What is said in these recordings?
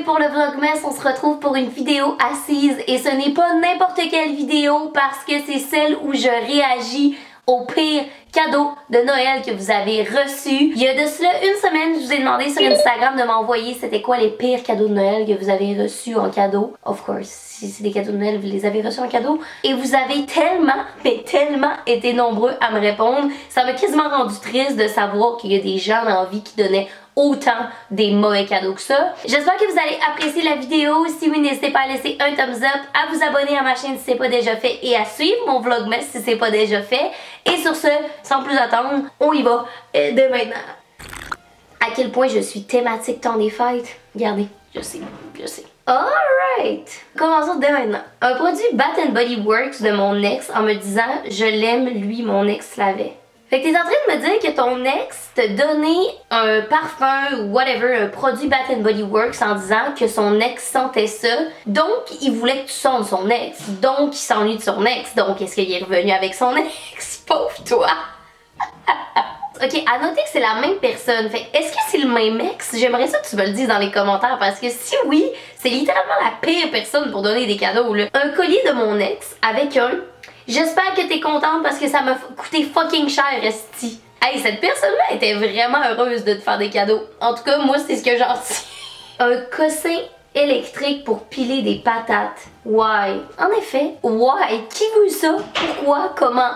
aujourd'hui pour le Vlogmas. On se retrouve pour une vidéo assise et ce n'est pas n'importe quelle vidéo parce que c'est celle où je réagis au pire cadeau de Noël que vous avez reçu. Il y a de cela une semaine, je vous ai demandé sur Instagram de m'envoyer c'était quoi les pires cadeaux de Noël que vous avez reçus en cadeau. Of course, si c'est des cadeaux de Noël, vous les avez reçus en cadeau. Et vous avez tellement, mais tellement été nombreux à me répondre. Ça m'a quasiment rendu triste de savoir qu'il y a des gens dans la vie qui donnaient autant des mauvais cadeaux que ça. J'espère que vous allez apprécier la vidéo. Si oui, n'hésitez pas à laisser un thumbs up, à vous abonner à ma chaîne si c'est pas déjà fait et à suivre mon Vlogmas si c'est pas déjà fait. Et sur ce, sans plus attendre, on y va dès maintenant. À quel point je suis thématique temps des fêtes. Regardez, je sais. Alright! Commençons dès maintenant. Un produit Bath and Body Works de mon ex en me disant je l'aime, lui, mon ex l'avait. Fait que t'es en train de me dire que ton ex t'a donné un parfum ou whatever, un produit Bath and Body Works en disant que son ex sentait ça. Donc, il voulait que tu sentes son ex. Donc, il s'ennuie de son ex. Donc, est-ce qu'il est revenu avec son ex? Pauvre toi! Ok, à noter que c'est la même personne. Fait est-ce que c'est le même ex? J'aimerais ça que tu me le dises dans les commentaires parce que si oui, c'est littéralement la pire personne pour donner des cadeaux, là. Un collier de mon ex avec un... J'espère que t'es contente parce que ça m'a coûté fucking cher, esti. Hey, cette personne-là était vraiment heureuse de te faire des cadeaux. En tout cas, moi, c'est ce que j'en tiens. Un cossin électrique pour piler des patates. Why? En effet, why? Qui veut ça? Pourquoi? Comment?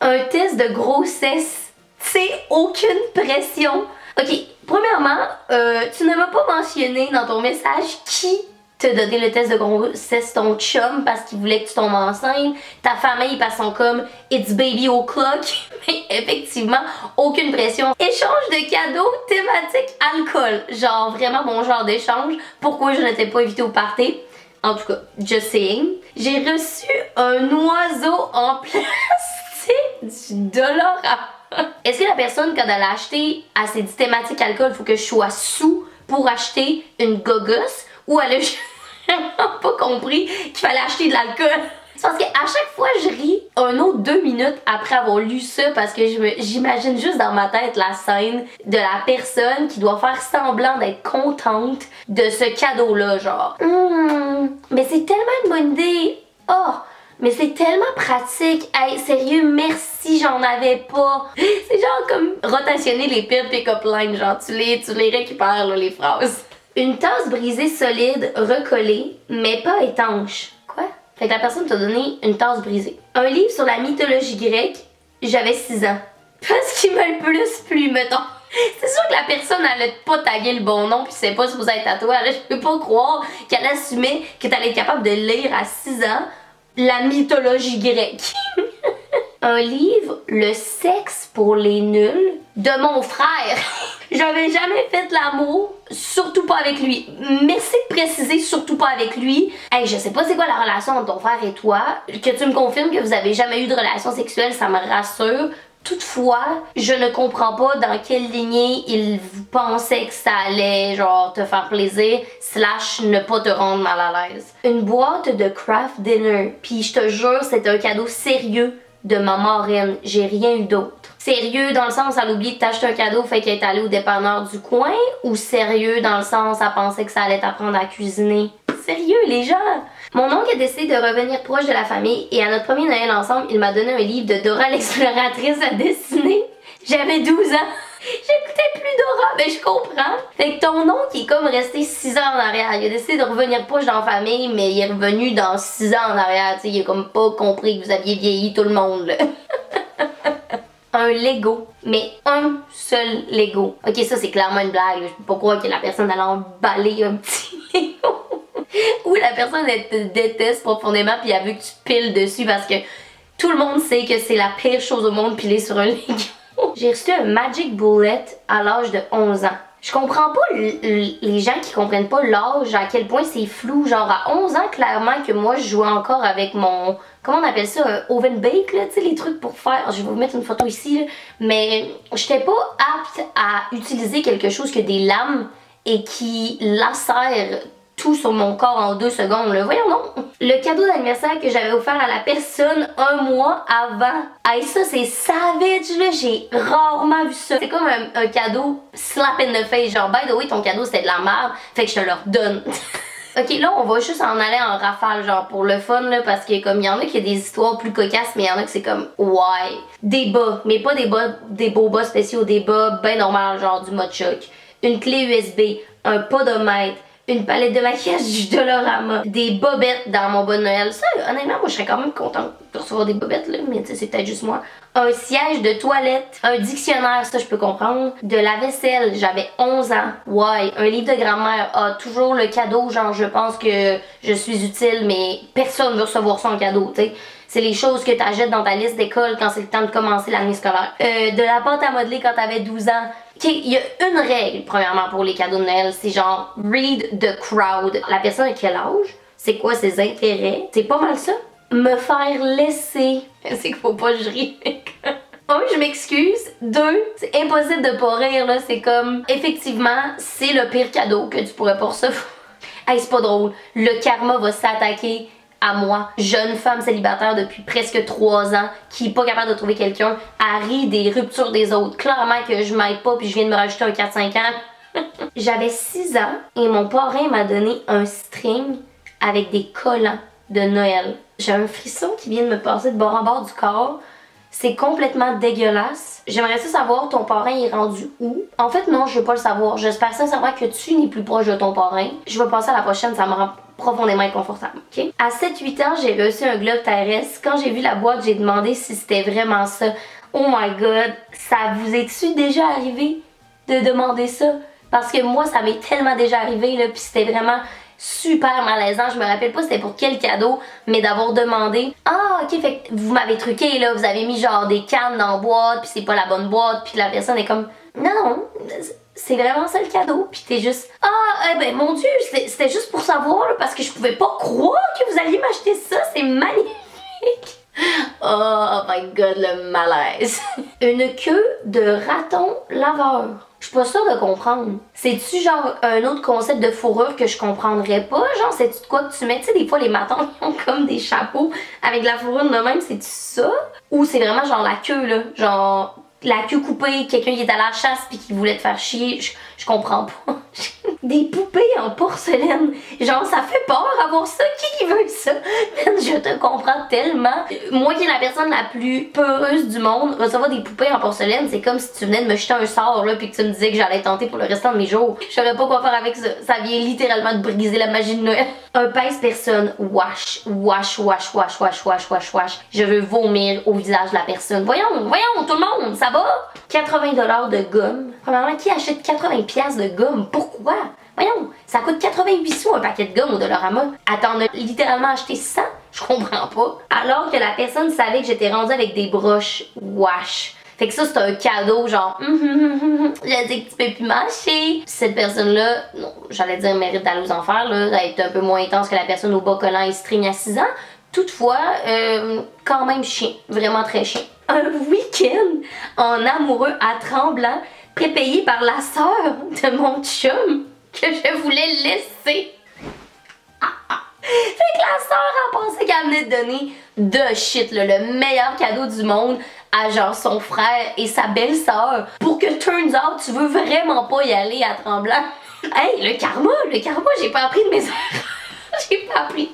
Un test de grossesse. C'est aucune pression. Ok, premièrement, tu ne m'as pas mentionné dans ton message qui t'a donné le test de grossesse, ton chum parce qu'il voulait que tu tombes enceinte, ta famille parce qu'on comme it's baby o'clock, mais effectivement aucune pression. Échange de cadeaux thématique alcool, genre vraiment mon genre d'échange. Pourquoi je n'étais pas invitée au party? En tout cas, just saying. J'ai reçu un oiseau en plastique du Dollarama. Est-ce que la personne, quand elle a acheté à ses dit thématique alcool, il faut que je sois sous pour acheter une gogosse? Ou elle a vraiment pas compris qu'il fallait acheter de l'alcool? C'est parce qu'à chaque fois je ris un autre 2 minutes après avoir lu ça parce que j'imagine juste dans ma tête la scène de la personne qui doit faire semblant d'être contente de ce cadeau-là, genre. Mais c'est tellement une bonne idée! Oh! Mais c'est tellement pratique. Hey, sérieux, merci, j'en avais pas. C'est genre comme rotationner les pires pick-up lines, genre tu les récupères là, les phrases. Une tasse brisée solide, recollée, mais pas étanche. Quoi? Fait que la personne t'a donné une tasse brisée. Un livre sur la mythologie grecque, j'avais 6 ans. Parce qu'il m'a le plus plu, mettons. C'est sûr que la personne allait pas taguer le bon nom pis c'est pas supposé être à toi. Là, je peux pas croire qu'elle assumait que t'allais être capable de lire à 6 ans la mythologie grecque. Un livre, Le sexe pour les nuls, de mon frère. J'avais jamais fait l'amour, surtout pas avec lui. Merci de préciser, surtout pas avec lui. Hey, je sais pas c'est quoi la relation entre ton frère et toi. Que tu me confirmes que vous avez jamais eu de relation sexuelle, ça me rassure. Toutefois, je ne comprends pas dans quelle lignée il pensait que ça allait genre te faire plaisir / ne pas te rendre mal à l'aise. Une boîte de craft dinner, puis je te jure c'est un cadeau sérieux de ma marraine, j'ai rien eu d'autre. Sérieux dans le sens elle a oublié de t'acheter un cadeau fait qu'elle est allée au dépanneur du coin ou sérieux dans le sens elle pensait que ça allait t'apprendre à cuisiner? Sérieux les gens! Mon oncle a décidé de revenir proche de la famille et à notre premier Noël ensemble, il m'a donné un livre de Dora l'exploratrice à dessiner. J'avais 12 ans. J'écoutais plus Dora, mais je comprends. Fait que ton oncle est comme resté 6 ans en arrière. Il a décidé de revenir proche dans la famille, mais il est revenu dans 6 ans en arrière. T'sais, il a comme pas compris que vous aviez vieilli tout le monde, là. Un Lego, mais un seul Lego. Ok, ça c'est clairement une blague. Je peux pas croire que la personne allait emballer un petit Lego. Ou la personne elle te déteste profondément puis elle veut que tu piles dessus parce que tout le monde sait que c'est la pire chose au monde piler sur un Lego. J'ai reçu un Magic Bullet à l'âge de 11 ans. Je comprends pas les gens qui comprennent pas l'âge, à quel point c'est flou. Genre à 11 ans, clairement que moi je jouais encore avec mon... Comment on appelle ça? Un oven bake, là, tu sais, les trucs pour faire... Je vais vous mettre une photo ici, là. Mais j'étais pas apte à utiliser quelque chose que des lames et qui lacère tout sur mon corps en 2 secondes, là. Voyons donc. Le cadeau d'anniversaire que j'avais offert à la personne un mois avant. Hey, ça, c'est savage, là. J'ai rarement vu ça. C'est comme un cadeau slap in the face. Genre, by the way, ton cadeau, c'était de la merde. Fait que je te le redonne. Ok, là, on va juste en aller en rafale, genre, pour le fun, là, parce que, comme, il y en a qui a des histoires plus cocasses, mais il y en a que c'est comme, ouais. Des bas, mais pas des beaux bas spéciaux, des bas ben normal, genre, du mode choc. Une clé USB, un podomètre, une palette de maquillage du Dollarama, des bobettes dans mon bas de Noël. Ça, honnêtement, moi, je serais quand même contente de recevoir des bobettes, là, mais c'est peut-être juste moi. Un siège de toilette, un dictionnaire, ça, je peux comprendre. De la vaisselle, j'avais 11 ans. Ouais, un livre de grammaire. Ah, toujours le cadeau, genre, je pense que je suis utile, mais personne ne veut recevoir ça en cadeau, tu sais. C'est les choses que tu achètes dans ta liste d'école quand c'est le temps de commencer l'année scolaire. De la pâte à modeler quand t'avais 12 ans. OK, il y a une règle, premièrement, pour les cadeaux de Noël. C'est genre, read the crowd. La personne à quel âge? C'est quoi ses intérêts? C'est pas mal ça. Me faire laisser. C'est qu'il faut pas que je rie. Un, je m'excuse. 2, c'est impossible de pas rire, là. C'est comme, effectivement, c'est le pire cadeau que tu pourrais pas recevoir. Hey, c'est pas drôle. Le karma va s'attaquer à moi, jeune femme célibataire depuis presque 3 ans, qui est pas capable de trouver quelqu'un, à rire des ruptures des autres. Clairement que je m'aide pas puis je viens de me rajouter un 4-5 ans. J'avais 6 ans et mon parrain m'a donné un string avec des collants de Noël. J'ai un frisson qui vient de me passer de bord en bord du corps. C'est complètement dégueulasse. J'aimerais ça savoir, ton parrain est rendu où? En fait, non, je veux pas le savoir. J'espère sincèrement que tu n'es plus proche de ton parrain. Je vais passer à la prochaine, ça me rend profondément inconfortable, ok? À 7-8 ans, j'ai reçu un globe terrestre. Quand j'ai vu la boîte, j'ai demandé si c'était vraiment ça. Oh my god, ça vous est-tu déjà arrivé de demander ça? Parce que moi, ça m'est tellement déjà arrivé, là, pis c'était vraiment super malaisant. Je me rappelle pas c'était pour quel cadeau, mais d'avoir demandé, ah ok, fait que vous m'avez truqué, là, vous avez mis genre des cannes dans la boîte, puis c'est pas la bonne boîte, puis la personne est comme, non, c'est vraiment ça le cadeau, puis t'es juste, ah, eh ben mon dieu, c'était juste pour savoir, là, parce que je pouvais pas croire que vous alliez m'acheter ça, c'est magnifique. Oh my god, le malaise. Une queue de raton laveur. Je suis pas sûre de comprendre. C'est-tu genre un autre concept de fourrure que je comprendrais pas? Genre, c'est-tu de quoi que tu mets? Tu sais, des fois, les matons, ils ont comme des chapeaux avec de la fourrure de même. C'est-tu ça? Ou c'est vraiment genre la queue, là? Genre, la queue coupée, quelqu'un qui est à la chasse puis qui voulait te faire chier. Je comprends pas. Des poupées en porcelaine. Genre, ça fait peur avoir ça. Qui veut ça? Je te comprends tellement. Moi qui est la personne la plus peureuse du monde, recevoir des poupées en porcelaine, c'est comme si tu venais de me jeter un sort là puis que tu me disais que j'allais tenter pour le restant de mes jours. Je saurais pas quoi faire avec ça. Ça vient littéralement de briser la magie de Noël. Un pèse-personne. Wash. Wash, wash, wash, wash, wash, wash, wash. Je veux vomir au visage de la personne. Voyons, tout le monde, ça va? 80$ de gomme. Premièrement, qui achète 80$ de gomme? Pourquoi? Voyons, ça coûte 88 sous un paquet de gomme au Dollarama. Attends, on a littéralement acheté 100? Je comprends pas. Alors que la personne savait que j'étais rendue avec des broches wash. Fait que ça, c'est un cadeau, genre, je dis que tu peux plus mâcher. Cette personne-là, non, j'allais dire mérite d'aller aux enfers, là, elle est un peu moins intense que la personne au bas collant et string à 6 ans. Toutefois, quand même chien, vraiment très chien. Un week-end en amoureux à Tremblant, prépayé par la sœur de mon chum que je voulais laisser. Fait que la sœur a pensé qu'elle venait de donner de shit, là, le meilleur cadeau du monde à genre son frère et sa belle-sœur pour que turns out tu veux vraiment pas y aller à Tremblant. Hey, le karma, j'ai pas appris de mes erreurs. J'ai pas appris.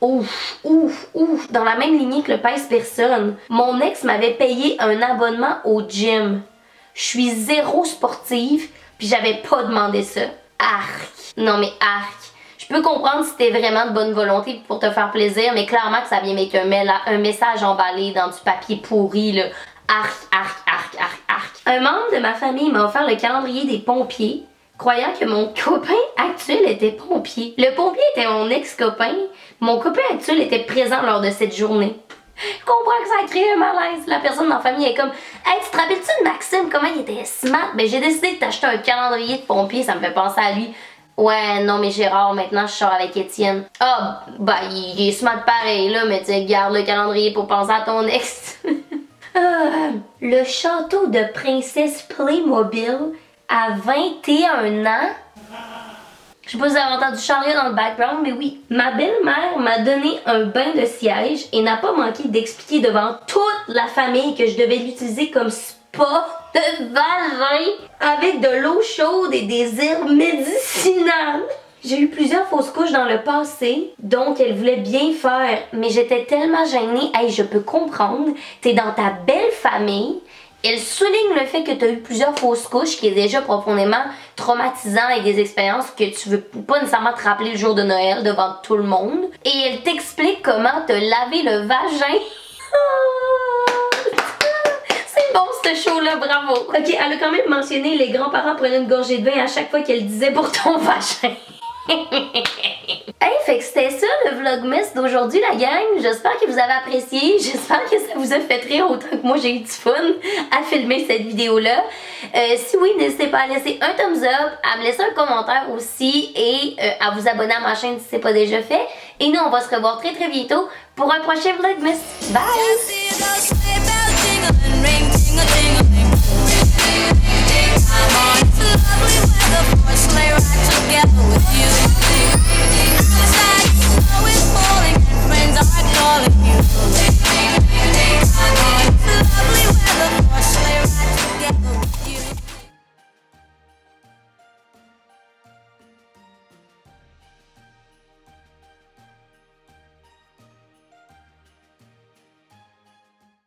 Ouf. Dans la même lignée que le pèse-personne, mon ex m'avait payé un abonnement au gym. Je suis zéro sportive, puis j'avais pas demandé ça. Arc. Non mais arc. Je peux comprendre si t'es vraiment de bonne volonté pour te faire plaisir, mais clairement que ça vient avec un message emballé dans du papier pourri, là. Arc. Un membre de ma famille m'a offert le calendrier des pompiers, croyant que mon copain actuel était pompier. Le pompier était mon ex-copain. Mon copain actuel était présent lors de cette journée. Je comprends que ça a créé un malaise. La personne dans la famille est comme, hey, tu te rappelles-tu de Maxime, comment il était smart? Ben, j'ai décidé de t'acheter un calendrier de pompier, ça me fait penser à lui. Ouais, non, mais Gérard, maintenant je sors avec Étienne. Ah, ben, il est smart pareil, là, mais tu garde le calendrier pour penser à ton ex. Le château de princesse Playmobil à 21 ans. Je sais pas si vous avez entendu Charlie dans le background, mais oui, ma belle-mère m'a donné un bain de siège et n'a pas manqué d'expliquer devant toute la famille que je devais l'utiliser comme spa de vagin avec de l'eau chaude et des herbes médicinales. J'ai eu plusieurs fausses couches dans le passé, donc elle voulait bien faire, mais j'étais tellement gênée. Hey, je peux comprendre, t'es dans ta belle famille. Elle souligne le fait que tu as eu plusieurs fausses couches, qui est déjà profondément traumatisant et des expériences que tu veux pas nécessairement te rappeler le jour de Noël devant tout le monde. Et elle t'explique comment te laver le vagin. C'est bon ce show-là, bravo! Ok, elle a quand même mentionné les grands-parents prenaient une gorgée de vin à chaque fois qu'elle disait pour ton vagin. Hey, fait que c'était ça le vlogmas d'aujourd'hui la gang. J'espère que vous avez apprécié. J'espère que ça vous a fait rire autant que moi j'ai eu du fun à filmer cette vidéo-là. Si oui, n'hésitez pas à laisser un thumbs up, à me laisser un commentaire aussi et à vous abonner à ma chaîne si c'est pas déjà fait. Et nous, on va se revoir très bientôt pour un prochain vlogmas. Bye!